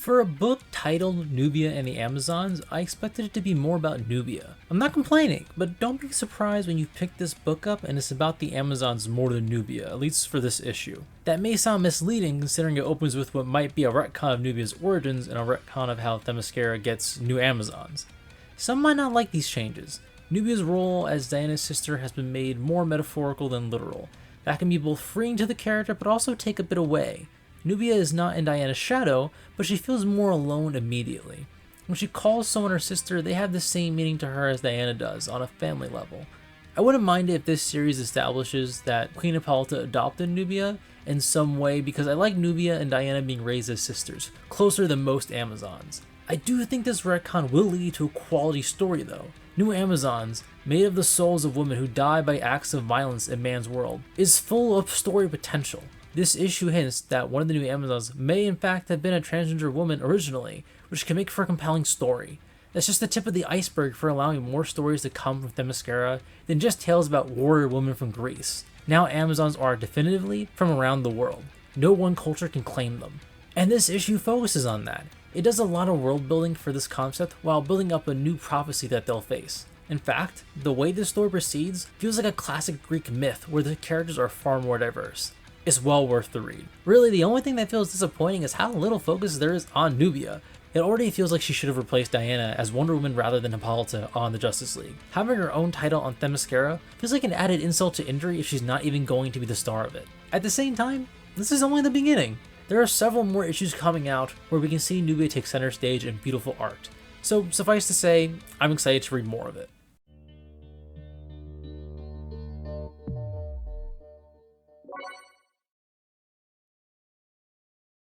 For a book titled Nubia and the Amazons, I expected it to be more about Nubia. I'm not complaining, but don't be surprised when you pick this book up and it's about the Amazons more than Nubia, at least for this issue. That may sound misleading considering it opens with what might be a retcon of Nubia's origins and a retcon of how Themyscira gets new Amazons. Some might not like these changes. Nubia's role as Diana's sister has been made more metaphorical than literal. That can be both freeing to the character but also take a bit away. Nubia is not in Diana's shadow, but she feels more alone immediately. When she calls someone her sister, they have the same meaning to her as Diana does, on a family level. I wouldn't mind it if this series establishes that Queen Hippolyta adopted Nubia in some way, because I like Nubia and Diana being raised as sisters, closer than most Amazons. I do think this retcon will lead to a quality story though. New Amazons, made of the souls of women who die by acts of violence in man's world, is full of story potential. This issue hints that one of the new Amazons may in fact have been a transgender woman originally, which can make for a compelling story. That's just the tip of the iceberg for allowing more stories to come from Themyscira than just tales about warrior women from Greece. Now Amazons are definitively from around the world. No one culture can claim them. And this issue focuses on that. It does a lot of world building for this concept while building up a new prophecy that they'll face. In fact, the way this story proceeds feels like a classic Greek myth where the characters are far more diverse. It's well worth the read. Really, the only thing that feels disappointing is how little focus there is on Nubia. It already feels like she should have replaced Diana as Wonder Woman rather than Hippolyta on the Justice League. Having her own title on Themyscira feels like an added insult to injury if she's not even going to be the star of it. At the same time, this is only the beginning. There are several more issues coming out where we can see Nubia take center stage in beautiful art. So suffice to say, I'm excited to read more of it.